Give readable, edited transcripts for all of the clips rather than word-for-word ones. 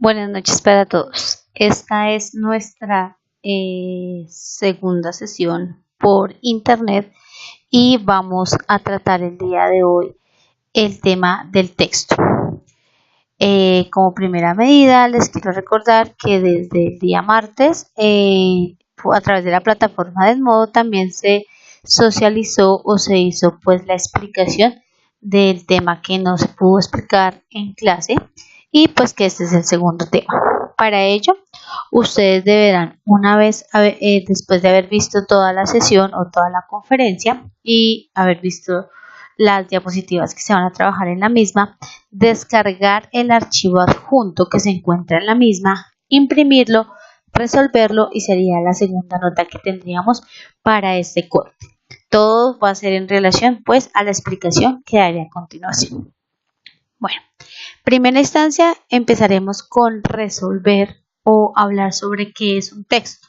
Buenas noches para todos. Esta es nuestra segunda sesión por internet y vamos a tratar el día de hoy el tema del texto. Como primera medida les quiero recordar que desde el día martes a través de la plataforma del Modo también se socializó o se hizo pues la explicación del tema que no se pudo explicar en clase y pues que este es el segundo tema. Para ello, ustedes deberán una vez después de haber visto toda la sesión o toda la conferencia y haber visto las diapositivas que se van a trabajar en la misma, descargar el archivo adjunto que se encuentra en la misma, imprimirlo, resolverlo y sería la segunda nota que tendríamos para este corte. Todo va a ser en relación pues a la explicación que haré a continuación. Bueno, primera instancia empezaremos con resolver o hablar sobre qué es un texto.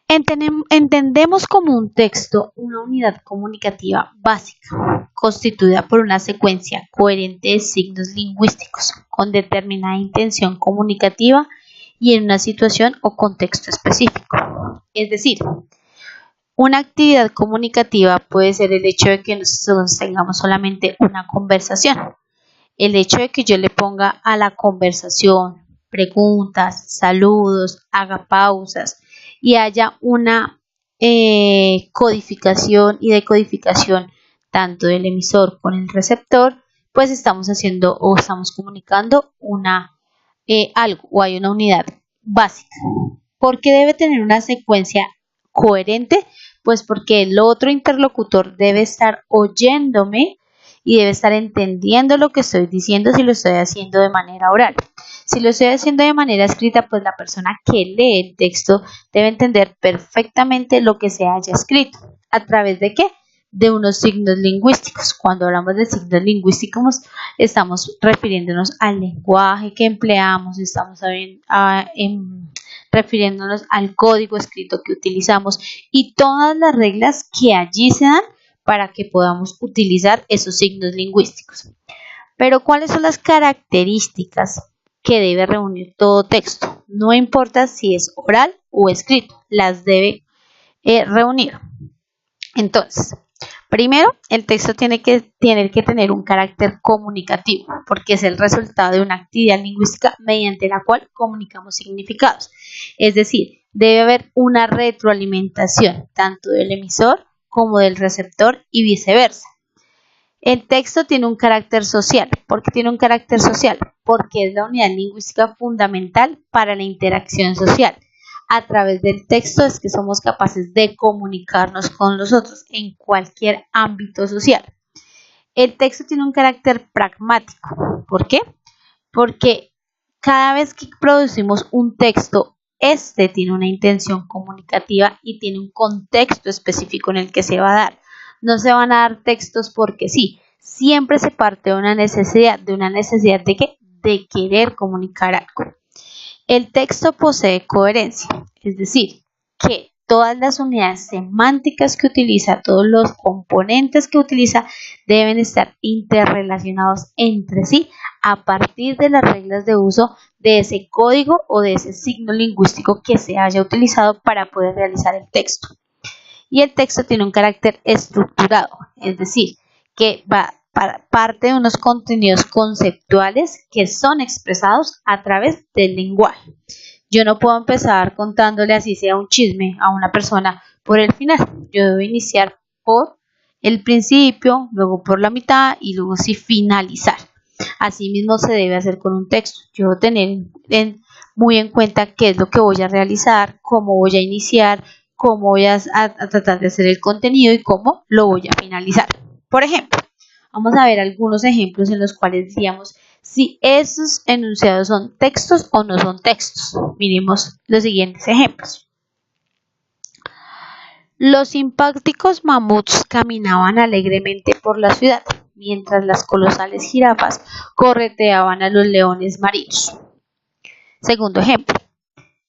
Entendemos como un texto una unidad comunicativa básica, constituida por una secuencia coherente de signos lingüísticos con determinada intención comunicativa y en una situación o contexto específico. Es decir, una actividad comunicativa puede ser el hecho de que nosotros tengamos solamente una conversación, el hecho de que yo le ponga a la conversación preguntas, saludos, haga pausas y haya una codificación y decodificación tanto del emisor con el receptor, pues estamos haciendo o estamos comunicando algo o hay una unidad básica. ¿Por qué debe tener una secuencia coherente? Pues porque el otro interlocutor debe estar oyéndome y debe estar entendiendo lo que estoy diciendo si lo estoy haciendo de manera oral. Si lo estoy haciendo de manera escrita, pues la persona que lee el texto debe entender perfectamente lo que se haya escrito. ¿A través de qué? De unos signos lingüísticos. Cuando hablamos de signos lingüísticos, estamos refiriéndonos al lenguaje que empleamos, estamos refiriéndonos al código escrito que utilizamos y todas las reglas que allí se dan para que podamos utilizar esos signos lingüísticos. Pero ¿cuáles son las características que debe reunir todo texto? No importa si es oral o escrito, las debe reunir. Entonces, primero, el texto tiene que tener un carácter comunicativo, porque es el resultado de una actividad lingüística mediante la cual comunicamos significados. Es decir, debe haber una retroalimentación tanto del emisor como del receptor y viceversa. El texto tiene un carácter social. ¿Por qué tiene un carácter social? Porque es la unidad lingüística fundamental para la interacción social. A través del texto es que somos capaces de comunicarnos con los otros en cualquier ámbito social. El texto tiene un carácter pragmático. ¿Por qué? Porque cada vez que producimos un texto, este tiene una intención comunicativa y tiene un contexto específico en el que se va a dar. No se van a dar textos porque sí, siempre se parte de una necesidad de ¿qué? De querer comunicar algo. El texto posee coherencia, es decir, que todas las unidades semánticas que utiliza, todos los componentes que utiliza deben estar interrelacionados entre sí a partir de las reglas de uso de ese código o de ese signo lingüístico que se haya utilizado para poder realizar el texto. Y el texto tiene un carácter estructurado, es decir, que va parte de unos contenidos conceptuales que son expresados a través del lenguaje. Yo no puedo empezar contándole así sea un chisme a una persona por el final. Yo debo iniciar por el principio, luego por la mitad y luego sí finalizar. Así mismo se debe hacer con un texto. Yo debo tener muy en cuenta qué es lo que voy a realizar, cómo voy a iniciar, cómo voy a tratar de hacer el contenido y cómo lo voy a finalizar. Por ejemplo, vamos a ver algunos ejemplos en los cuales diríamos si esos enunciados son textos o no son textos. Miremos los siguientes ejemplos. Los simpáticos mamuts caminaban alegremente por la ciudad, mientras las colosales jirafas correteaban a los leones marinos. Segundo ejemplo.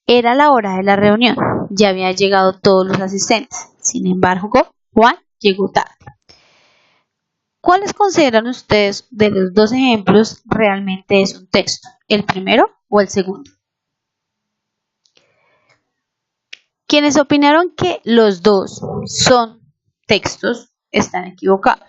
Era la hora de la reunión. Ya habían llegado todos los asistentes. Sin embargo, Juan llegó tarde. ¿Cuáles consideran ustedes de los dos ejemplos realmente es un texto? ¿El primero o el segundo? Quienes opinaron que los dos son textos están equivocados.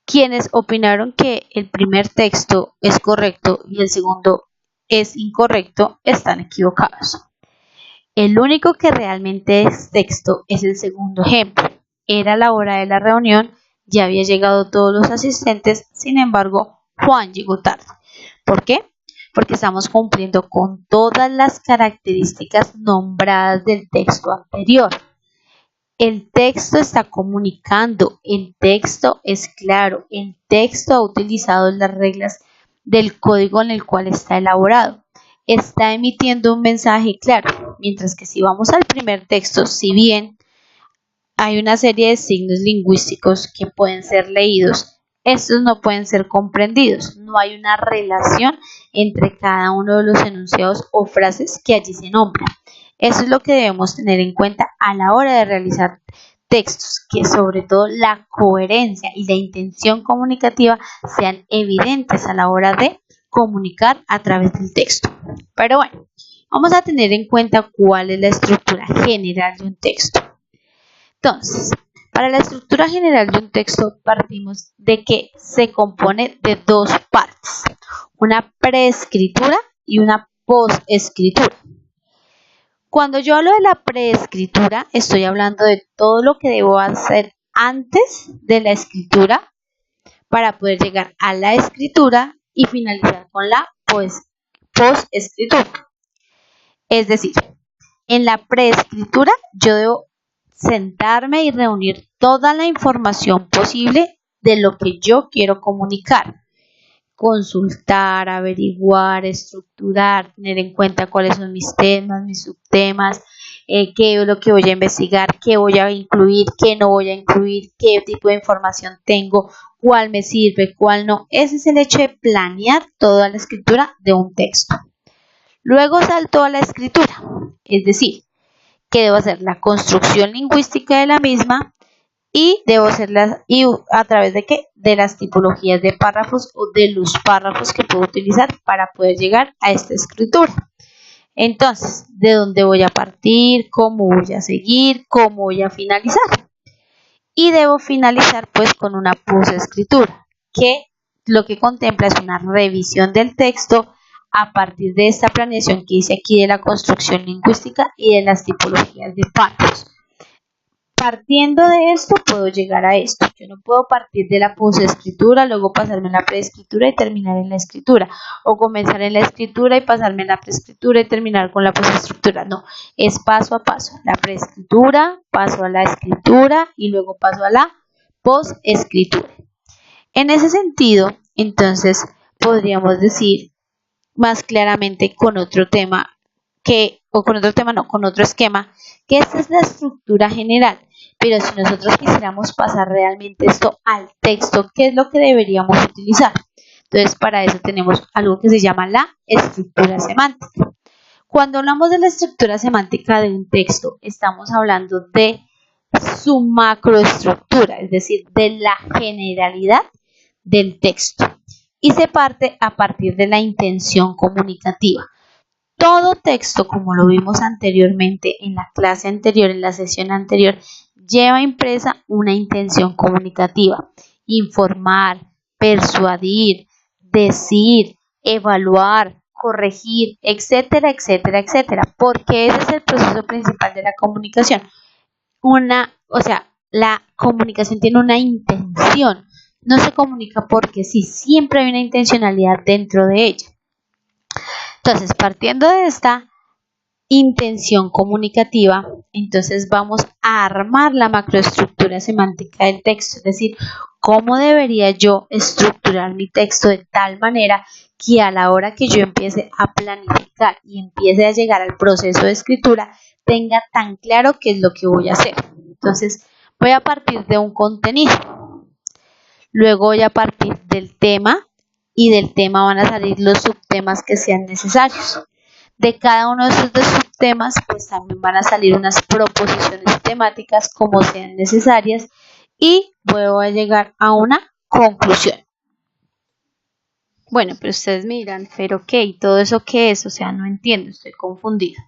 Quienes opinaron que el primer texto es correcto y el segundo es incorrecto están equivocados. El único que realmente es texto es el segundo ejemplo. Era la hora de la reunión, ya había llegado todos los asistentes, sin embargo, Juan llegó tarde. ¿Por qué? Porque estamos cumpliendo con todas las características nombradas del texto anterior. El texto está comunicando, el texto es claro, el texto ha utilizado las reglas del código en el cual está elaborado. Está emitiendo un mensaje claro, mientras que si vamos al primer texto, si bien hay una serie de signos lingüísticos que pueden ser leídos, estos no pueden ser comprendidos, no hay una relación entre cada uno de los enunciados o frases que allí se nombran. Eso es lo que debemos tener en cuenta a la hora de realizar textos, que sobre todo la coherencia y la intención comunicativa sean evidentes a la hora de comunicar a través del texto. Pero bueno, vamos a tener en cuenta cuál es la estructura general de un texto. Entonces, para la estructura general de un texto partimos de que se compone de dos partes, una preescritura y una posescritura. Cuando yo hablo de la preescritura, estoy hablando de todo lo que debo hacer antes de la escritura para poder llegar a la escritura y finalizar con la posescritura. Es decir, en la preescritura yo debo sentarme y reunir toda la información posible de lo que yo quiero comunicar. Consultar, averiguar, estructurar, tener en cuenta cuáles son mis temas, mis subtemas, qué es lo que voy a investigar, qué voy a incluir, qué no voy a incluir, qué tipo de información tengo, cuál me sirve, cuál no. Ese es el hecho de planear toda la escritura de un texto. Luego salto a la escritura, es decir, que debo hacer la construcción lingüística de la misma y debo hacerla a través de qué, de las tipologías de párrafos o de los párrafos que puedo utilizar para poder llegar a esta escritura. Entonces, ¿de dónde voy a partir? ¿Cómo voy a seguir? ¿Cómo voy a finalizar? Y debo finalizar pues con una posescritura, que lo que contempla es una revisión del texto a partir de esta planeación que hice aquí de la construcción lingüística y de las tipologías de párrafos. Partiendo de esto puedo llegar a esto. Yo no puedo partir de la posescritura, luego pasarme a la preescritura y terminar en la escritura, o comenzar en la escritura y pasarme a la preescritura y terminar con la posescritura. No, es paso a paso. La preescritura, paso a la escritura y luego paso a la posescritura. En ese sentido, entonces, podríamos decir más claramente con otro tema con otro esquema, que esta es la estructura general. Pero si nosotros quisiéramos pasar realmente esto al texto, ¿qué es lo que deberíamos utilizar? Entonces, para eso tenemos algo que se llama la estructura semántica. Cuando hablamos de la estructura semántica de un texto, estamos hablando de su macroestructura, es decir, de la generalidad del texto. Y se parte a partir de la intención comunicativa. Todo texto, como lo vimos anteriormente en la clase anterior, en la sesión anterior, lleva impresa una intención comunicativa: informar, persuadir, decir, evaluar, corregir, etcétera, etcétera, etcétera, porque ese es el proceso principal de la comunicación. La comunicación tiene una intención, no se comunica porque sí, siempre hay una intencionalidad dentro de ella. Entonces, partiendo de esta intención comunicativa, entonces vamos a armar la macroestructura semántica del texto, es decir, cómo debería yo estructurar mi texto de tal manera que a la hora que yo empiece a planificar y empiece a llegar al proceso de escritura, tenga tan claro qué es lo que voy a hacer. Entonces, voy a partir de un contenido, luego voy a partir del tema, y del tema van a salir los subtemas que sean necesarios. De cada uno de esos dos subtemas, pues también van a salir unas proposiciones temáticas como sean necesarias, y voy a llegar a una conclusión. Bueno, pero ustedes miran, pero ¿qué? ¿Y todo eso qué es? O sea, no entiendo, estoy confundida.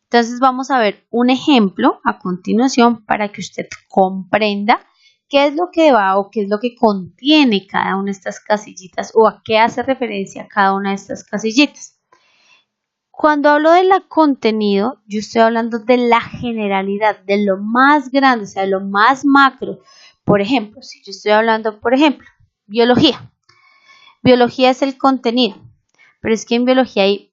Entonces vamos a ver un ejemplo a continuación para que usted comprenda qué es lo que va o qué es lo que contiene cada una de estas casillitas o a qué hace referencia cada una de estas casillitas. Cuando hablo de la contenido, yo estoy hablando de la generalidad, de lo más grande, o sea, de lo más macro. Por ejemplo, si yo estoy hablando, por ejemplo, biología. Biología es el contenido, pero es que en biología hay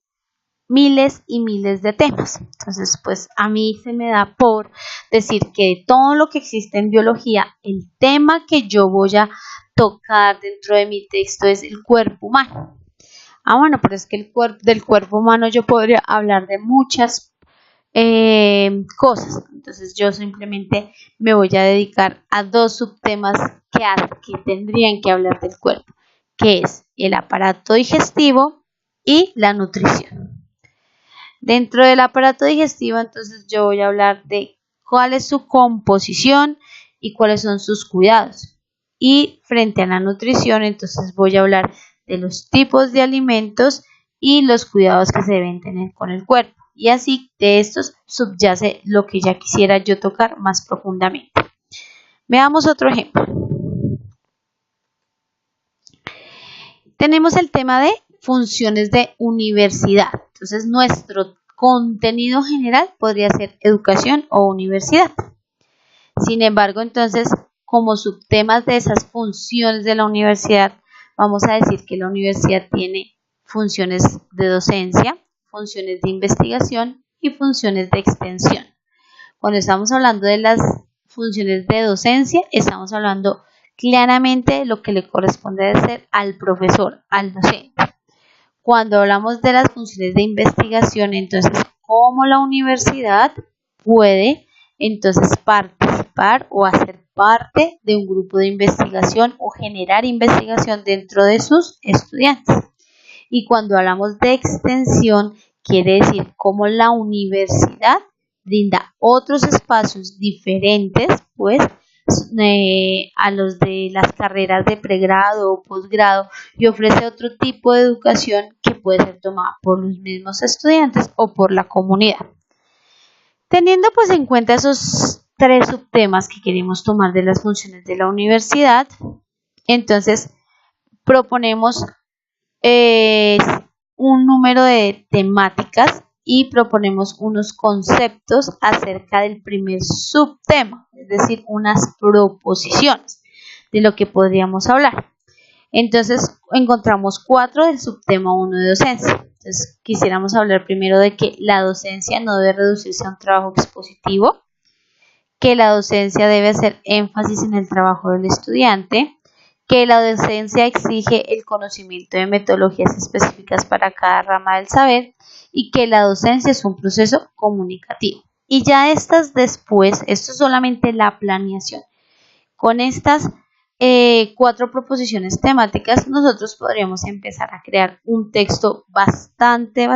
miles y miles de temas. Entonces, pues a mí se me da por decir que de todo lo que existe en biología, el tema que yo voy a tocar dentro de mi texto es el cuerpo humano. Bueno, pero es que del cuerpo humano yo podría hablar de muchas cosas. Entonces yo simplemente me voy a dedicar a dos subtemas que tendrían que hablar del cuerpo, que es el aparato digestivo y la nutrición. Dentro del aparato digestivo, entonces yo voy a hablar de cuál es su composición y cuáles son sus cuidados. Y frente a la nutrición, entonces voy a hablar de los tipos de alimentos y los cuidados que se deben tener con el cuerpo. Y así de estos subyace lo que ya quisiera yo tocar más profundamente. Veamos otro ejemplo. Tenemos el tema de funciones de universidad. Entonces, nuestro contenido general podría ser educación o universidad. Sin embargo, entonces, como subtemas de esas funciones de la universidad, vamos a decir que la universidad tiene funciones de docencia, funciones de investigación y funciones de extensión. Cuando estamos hablando de las funciones de docencia, estamos hablando claramente de lo que le corresponde hacer al profesor, al docente. Cuando hablamos de las funciones de investigación, entonces, ¿cómo la universidad puede entonces participar o hacer parte de un grupo de investigación o generar investigación dentro de sus estudiantes? Y cuando hablamos de extensión, quiere decir cómo la universidad brinda otros espacios diferentes, pues, a los de las carreras de pregrado o posgrado y ofrece otro tipo de educación que puede ser tomada por los mismos estudiantes o por la comunidad. Teniendo pues en cuenta esos tres subtemas que queremos tomar de las funciones de la universidad, entonces proponemos un número de temáticas y proponemos unos conceptos acerca del primer subtema, es decir, unas proposiciones de lo que podríamos hablar. Entonces encontramos 4 del subtema 1 de docencia. Entonces quisiéramos hablar primero de que la docencia no debe reducirse a un trabajo expositivo, que la docencia debe hacer énfasis en el trabajo del estudiante, que la docencia exige el conocimiento de metodologías específicas para cada rama del saber y que la docencia es un proceso comunicativo. Y ya estas después, esto es solamente la planeación. Con estas 4 proposiciones temáticas, nosotros podríamos empezar a crear un texto bastante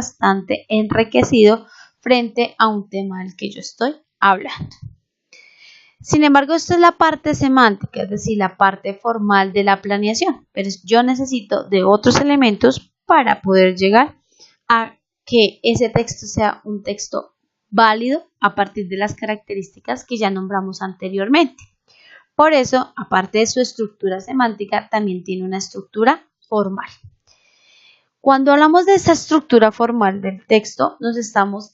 enriquecido frente a un tema del que yo estoy hablando. Sin embargo, esto es la parte semántica, es decir, la parte formal de la planeación, pero yo necesito de otros elementos para poder llegar a que ese texto sea un texto válido a partir de las características que ya nombramos anteriormente. Por eso, aparte de su estructura semántica, también tiene una estructura formal. Cuando hablamos de esa estructura formal del texto, nos estamos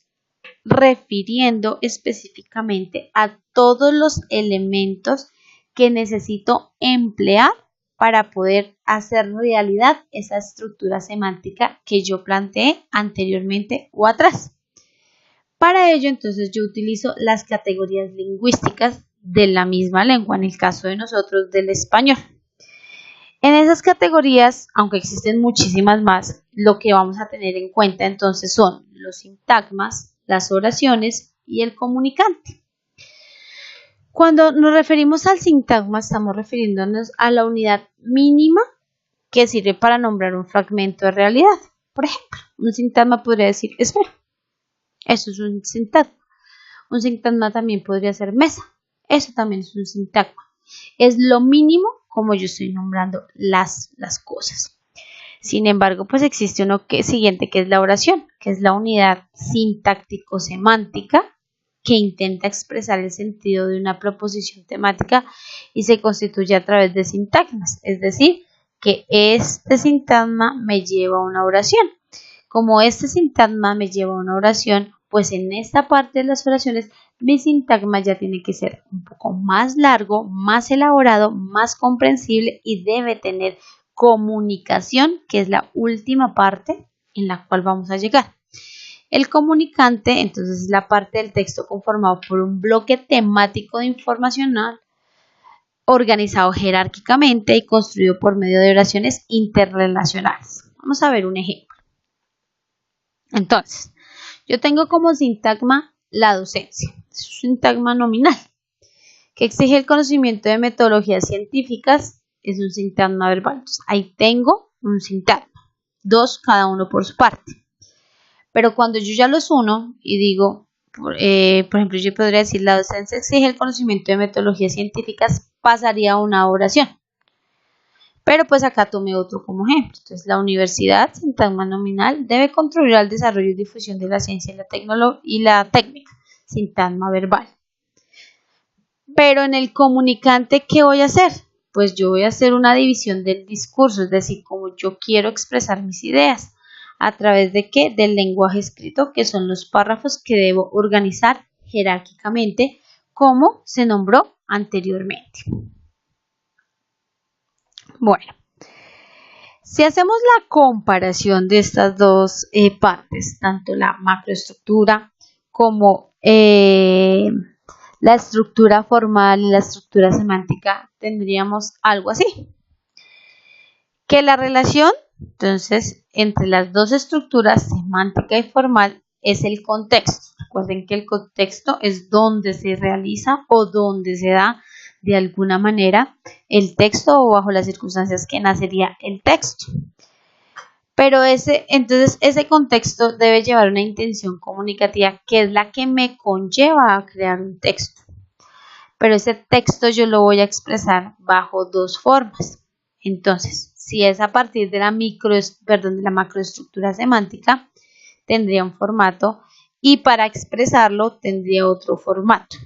refiriendo específicamente a todos los elementos que necesito emplear para poder hacer realidad esa estructura semántica que yo planteé anteriormente o atrás. Para ello, entonces, yo utilizo las categorías lingüísticas de la misma lengua, en el caso de nosotros del español. En esas categorías, aunque existen muchísimas más, lo que vamos a tener en cuenta entonces son los sintagmas, las oraciones y el comunicante. Cuando nos referimos al sintagma, estamos refiriéndonos a la unidad mínima que sirve para nombrar un fragmento de realidad. Por ejemplo, un sintagma podría decir esfera. Eso es un sintagma. Un sintagma también podría ser mesa. Eso también es un sintagma. Es lo mínimo como yo estoy nombrando las cosas. Sin embargo, pues existe uno siguiente que es la oración, que es la unidad sintáctico-semántica que intenta expresar el sentido de una proposición temática y se constituye a través de sintagmas, es decir, que este sintagma me lleva a una oración. Como este sintagma me lleva a una oración, pues en esta parte de las oraciones mi sintagma ya tiene que ser un poco más largo, más elaborado, más comprensible y debe tener comunicación, que es la última parte en la cual vamos a llegar. El comunicante, entonces, es la parte del texto conformado por un bloque temático de informacional organizado jerárquicamente y construido por medio de oraciones interrelacionadas. Vamos a ver un ejemplo. Entonces, yo tengo como sintagma la docencia. Es un sintagma nominal que exige el conocimiento de metodologías científicas. Es un sintagma verbal. Entonces, ahí tengo un sintagma. Dos, cada uno por su parte. Pero cuando yo ya los uno y digo, por ejemplo, yo podría decir la docencia exige el conocimiento de metodologías científicas, pasaría a una oración. Pero pues acá tomé otro como ejemplo. Entonces, la universidad, sintagma nominal, debe contribuir al desarrollo y difusión de la ciencia y la técnica, sintagma verbal. Pero en el comunicante, ¿qué voy a hacer? Pues yo voy a hacer una división del discurso, es decir, como yo quiero expresar mis ideas. ¿A través de qué? Del lenguaje escrito, que son los párrafos que debo organizar jerárquicamente, como se nombró anteriormente. Bueno, si hacemos la comparación de estas dos partes, tanto la macroestructura como la estructura formal y la estructura semántica, tendríamos algo así. Que la relación, entonces, entre las dos estructuras, semántica y formal, es el contexto. Recuerden que el contexto es donde se realiza o donde se da de alguna manera el texto o bajo las circunstancias que nacería el texto. Pero ese contexto debe llevar una intención comunicativa que es la que me conlleva a crear un texto. Pero ese texto yo lo voy a expresar bajo dos formas. Entonces, si es a partir de la macroestructura semántica, tendría un formato y para expresarlo tendría otro formato.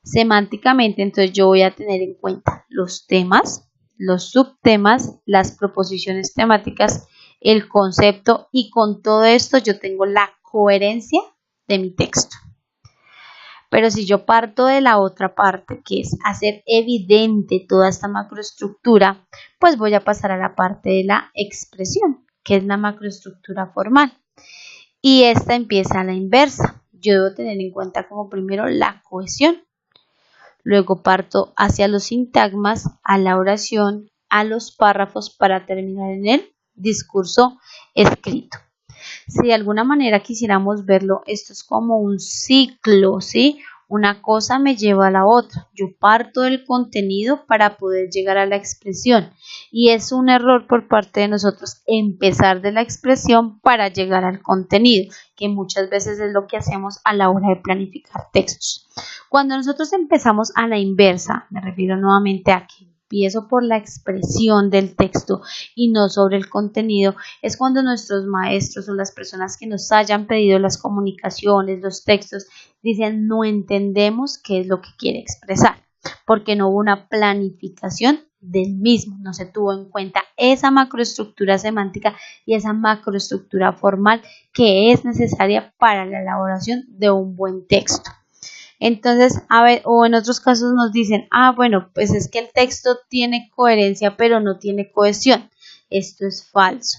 Semánticamente, entonces yo voy a tener en cuenta los temas, los subtemas, las proposiciones temáticas, el concepto y con todo esto yo tengo la coherencia de mi texto. Pero si yo parto de la otra parte, que es hacer evidente toda esta macroestructura, pues voy a pasar a la parte de la expresión, que es la macroestructura formal. Y esta empieza a la inversa. Yo debo tener en cuenta como primero la cohesión. Luego parto hacia los sintagmas, a la oración, a los párrafos para terminar en el discurso escrito. Si de alguna manera quisiéramos verlo, esto es como un ciclo, ¿sí? Una cosa me lleva a la otra. Yo parto del contenido para poder llegar a la expresión. Y es un error por parte de nosotros empezar de la expresión para llegar al contenido, que muchas veces es lo que hacemos a la hora de planificar textos. Cuando nosotros empezamos a la inversa, me refiero nuevamente a que empiezo por la expresión del texto y no sobre el contenido, es cuando nuestros maestros o las personas que nos hayan pedido las comunicaciones, los textos, dicen no entendemos qué es lo que quiere expresar, porque no hubo una planificación del mismo, no se tuvo en cuenta esa macroestructura semántica y esa macroestructura formal que es necesaria para la elaboración de un buen texto. Entonces, o en otros casos nos dicen, bueno, pues es que el texto tiene coherencia, pero no tiene cohesión. Esto es falso.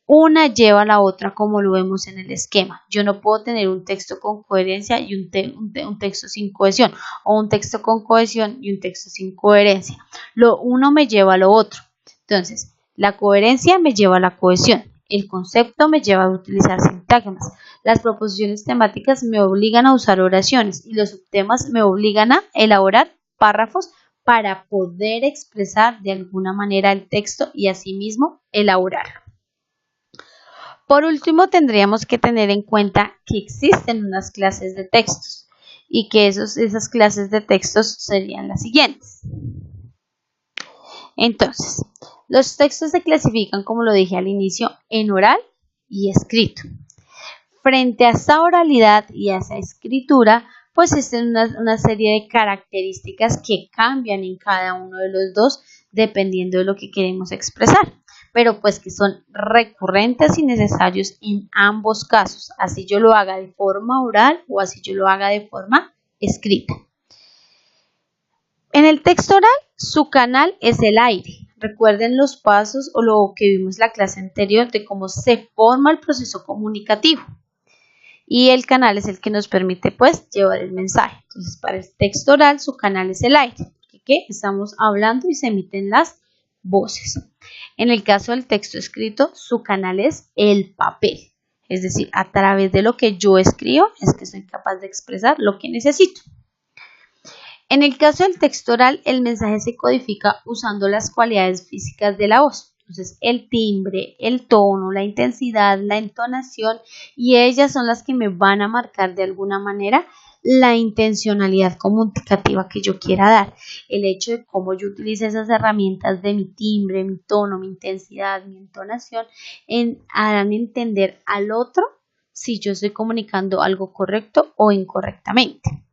Una lleva a la otra como lo vemos en el esquema. Yo no puedo tener un texto con coherencia y un texto sin cohesión, o un texto con cohesión y un texto sin coherencia. Lo uno me lleva a lo otro. Entonces, la coherencia me lleva a la cohesión. El concepto me lleva a utilizar sintagmas. Las proposiciones temáticas me obligan a usar oraciones y los subtemas me obligan a elaborar párrafos para poder expresar de alguna manera el texto y asimismo elaborarlo. Por último, tendríamos que tener en cuenta que existen unas clases de textos y que esas clases de textos serían las siguientes. Entonces, los textos se clasifican, como lo dije al inicio, en oral y escrito. Frente a esta oralidad y a esa escritura, pues existen una serie de características que cambian en cada uno de los dos dependiendo de lo que queremos expresar, pero pues que son recurrentes y necesarios en ambos casos, así yo lo haga de forma oral o así yo lo haga de forma escrita. En el texto oral, su canal es el aire. Recuerden los pasos o lo que vimos en la clase anterior de cómo se forma el proceso comunicativo. Y el canal es el que nos permite pues llevar el mensaje. Entonces para el texto oral su canal es el aire, porque estamos hablando y se emiten las voces. En el caso del texto escrito su canal es el papel, es decir, a través de lo que yo escribo es que soy capaz de expresar lo que necesito. En el caso del texto oral el mensaje se codifica usando las cualidades físicas de la voz. Entonces el timbre, el tono, la intensidad, la entonación y ellas son las que me van a marcar de alguna manera la intencionalidad comunicativa que yo quiera dar. El hecho de cómo yo utilice esas herramientas de mi timbre, mi tono, mi intensidad, mi entonación harán entender al otro si yo estoy comunicando algo correcto o incorrectamente.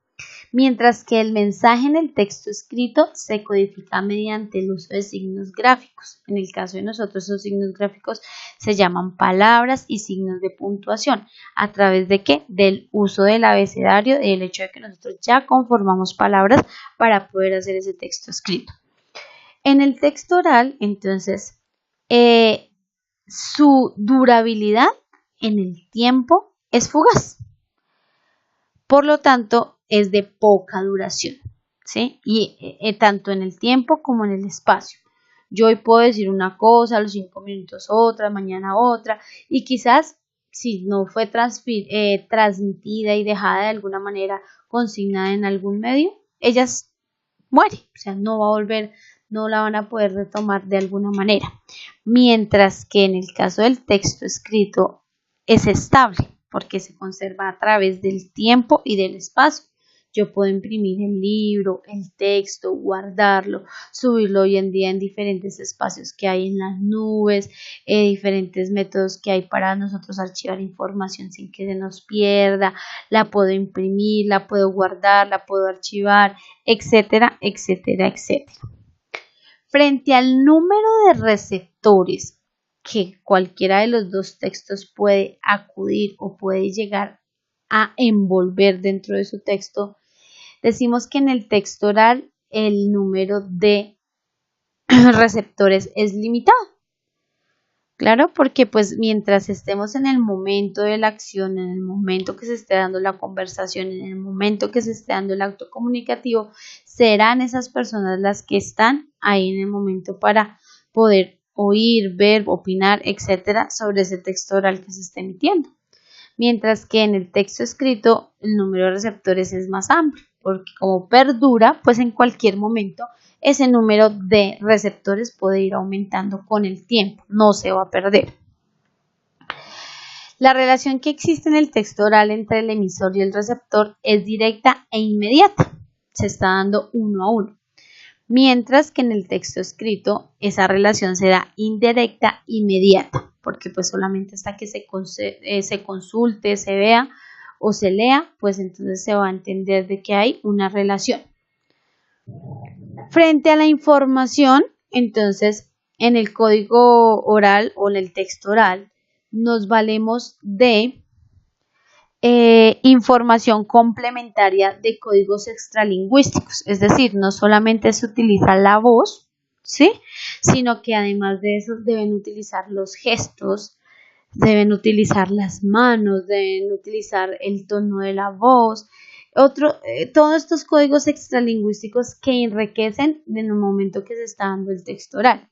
Mientras que el mensaje en el texto escrito se codifica mediante el uso de signos gráficos. En el caso de nosotros, esos signos gráficos se llaman palabras y signos de puntuación. ¿A través de qué? Del uso del abecedario, del hecho de que nosotros ya conformamos palabras para poder hacer ese texto escrito. En el texto oral, entonces, su durabilidad en el tiempo es fugaz. Por lo tanto, es de poca duración, ¿sí? Y tanto en el tiempo como en el espacio. Yo hoy puedo decir una cosa, a los 5 minutos otra, mañana otra, y quizás si no fue transmitida y dejada de alguna manera consignada en algún medio, ella muere, o sea, no va a volver, no la van a poder retomar de alguna manera. Mientras que en el caso del texto escrito es estable, porque se conserva a través del tiempo y del espacio. Yo puedo imprimir el libro, el texto, guardarlo, subirlo hoy en día en diferentes espacios que hay en las nubes, diferentes métodos que hay para nosotros archivar información sin que se nos pierda. La puedo imprimir, la puedo guardar, la puedo archivar, etcétera, etcétera, etcétera. Frente al número de receptores que cualquiera de los dos textos puede acudir o puede llegar a envolver dentro de su texto, decimos que en el texto oral el número de receptores es limitado. Claro, porque pues mientras estemos en el momento de la acción, en el momento que se esté dando la conversación, en el momento que se esté dando el acto comunicativo, serán esas personas las que están ahí en el momento para poder oír, ver, opinar, etcétera, sobre ese texto oral que se está emitiendo. Mientras que en el texto escrito el número de receptores es más amplio, porque como perdura, pues en cualquier momento ese número de receptores puede ir aumentando con el tiempo, no se va a perder. La relación que existe en el texto oral entre el emisor y el receptor es directa e inmediata, se está dando uno a uno. Mientras que en el texto escrito esa relación será indirecta e inmediata, porque pues solamente hasta que se consulte, se vea o se lea, pues entonces se va a entender de que hay una relación. Frente a la información, entonces en el código oral o en el texto oral nos valemos de información complementaria de códigos extralingüísticos, es decir, no solamente se utiliza la voz, ¿sí? Sino que además de eso deben utilizar los gestos, deben utilizar las manos, deben utilizar el tono de la voz, todos estos códigos extralingüísticos que enriquecen en el momento que se está dando el texto oral.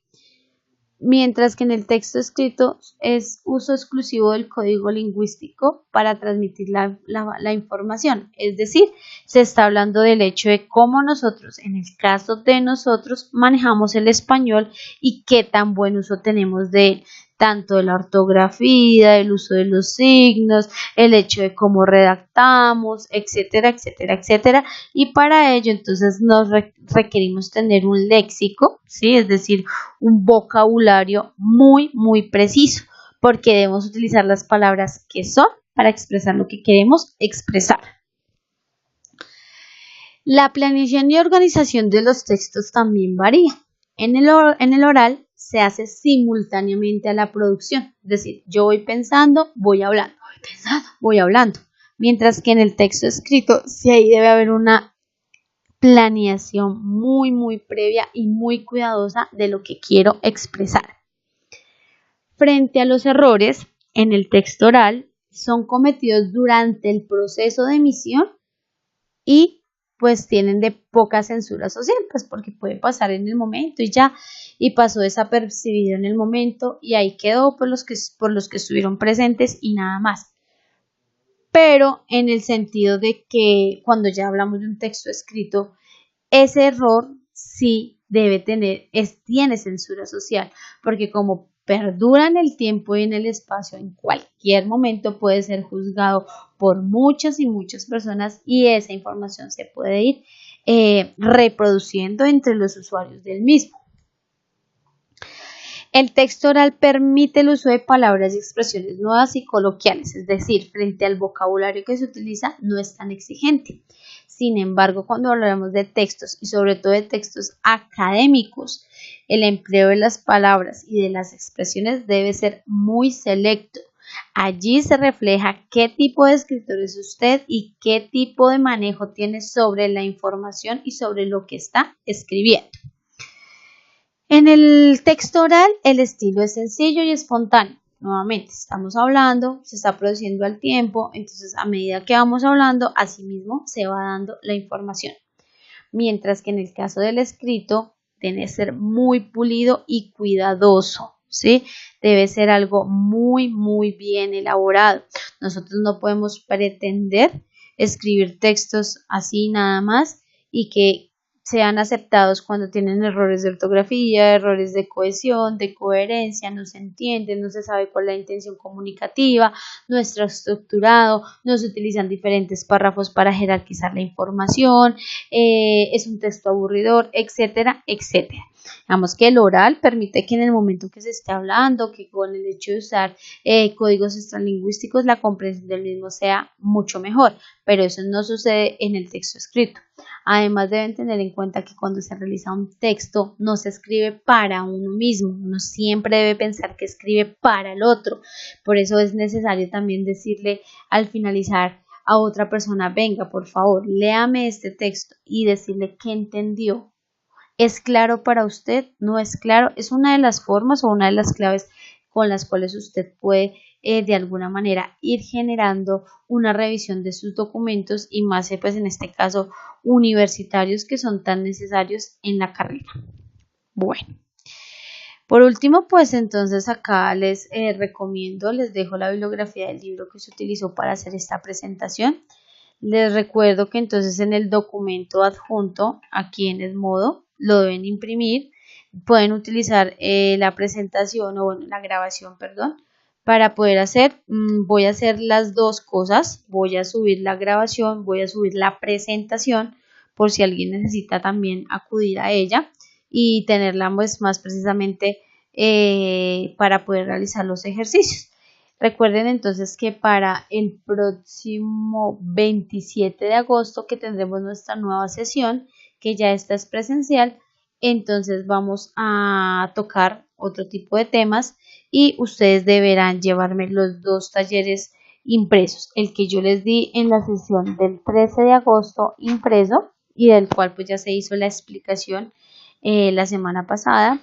Mientras que en el texto escrito es uso exclusivo del código lingüístico para transmitir la información. Es decir, se está hablando del hecho de cómo nosotros, en el caso de nosotros, manejamos el español y qué tan buen uso tenemos de él, tanto de la ortografía, el uso de los signos, el hecho de cómo redactamos, etcétera, etcétera, etcétera. Y para ello entonces nos requerimos tener un léxico, ¿sí? Es decir, un vocabulario muy, muy preciso, porque debemos utilizar las palabras que son para expresar lo que queremos expresar. La planeación y organización de los textos también varía. En el oral se hace simultáneamente a la producción, es decir, yo voy pensando, voy hablando, voy hablando, mientras que en el texto escrito sí ahí debe haber una planeación muy, muy previa y muy cuidadosa de lo que quiero expresar. Frente a los errores en el texto oral, son cometidos durante el proceso de emisión y pues tienen de poca censura social, pues porque puede pasar en el momento y ya, y pasó desapercibido en el momento y ahí quedó por los que estuvieron presentes y nada más. Pero en el sentido de que cuando ya hablamos de un texto escrito, ese error sí tiene censura social, porque como perdura en el tiempo y en el espacio, en cualquier momento puede ser juzgado por muchas y muchas personas y esa información se puede ir reproduciendo entre los usuarios del mismo. El texto oral permite el uso de palabras y expresiones nuevas y coloquiales, es decir, frente al vocabulario que se utiliza no es tan exigente. Sin embargo, cuando hablamos de textos y sobre todo de textos académicos, el empleo de las palabras y de las expresiones debe ser muy selecto. Allí se refleja qué tipo de escritor es usted y qué tipo de manejo tiene sobre la información y sobre lo que está escribiendo. En el texto oral, el estilo es sencillo y espontáneo. Nuevamente, estamos hablando, se está produciendo al tiempo, entonces a medida que vamos hablando, asimismo se va dando la información. Mientras que en el caso del escrito, tiene que ser muy pulido y cuidadoso, ¿sí? Debe ser algo muy, muy bien elaborado. Nosotros no podemos pretender escribir textos así nada más y que sean aceptados cuando tienen errores de ortografía, errores de cohesión, de coherencia, no se entiende, no se sabe cuál es la intención comunicativa, no está estructurado, no se utilizan diferentes párrafos para jerarquizar la información, es un texto aburridor, etcétera, etcétera. Digamos que el oral permite que en el momento que se esté hablando, que con el hecho de usar códigos extralingüísticos, la comprensión del mismo sea mucho mejor, pero eso no sucede en el texto escrito. Además, deben tener en cuenta que cuando se realiza un texto no se escribe para uno mismo, uno siempre debe pensar que escribe para el otro. Por eso es necesario también decirle al finalizar a otra persona, venga, por favor, léame este texto y decirle qué entendió. ¿Es claro para usted? ¿No es claro? Es una de las formas o una de las claves con las cuales usted puede de alguna manera ir generando una revisión de sus documentos y más pues en este caso universitarios que son tan necesarios en la carrera. Bueno, por último pues entonces acá les recomiendo, les dejo la bibliografía del libro que se utilizó para hacer esta presentación. Les recuerdo que entonces en el documento adjunto aquí en Edmodo lo deben imprimir, pueden utilizar la presentación o bueno, la grabación, perdón, para poder hacer, voy a hacer las dos cosas, voy a subir la grabación, voy a subir la presentación por si alguien necesita también acudir a ella y tenerla pues, más precisamente para poder realizar los ejercicios. Recuerden entonces que para el próximo 27 de agosto que tendremos nuestra nueva sesión, que ya esta es presencial, entonces vamos a tocar otro tipo de temas y ustedes deberán llevarme los dos talleres impresos, el que yo les di en la sesión del 13 de agosto impreso y del cual pues ya se hizo la explicación la semana pasada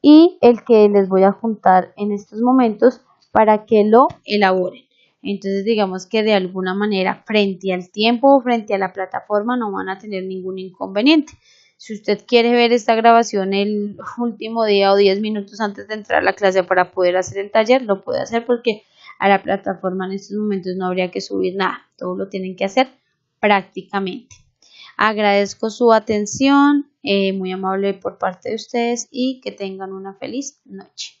y el que les voy a juntar en estos momentos para que lo elaboren. Entonces digamos que de alguna manera frente al tiempo o frente a la plataforma no van a tener ningún inconveniente. Si usted quiere ver esta grabación el último día o 10 minutos antes de entrar a la clase para poder hacer el taller, lo puede hacer porque a la plataforma en estos momentos no habría que subir nada. Todo lo tienen que hacer prácticamente. Agradezco su atención, muy amable por parte de ustedes y que tengan una feliz noche.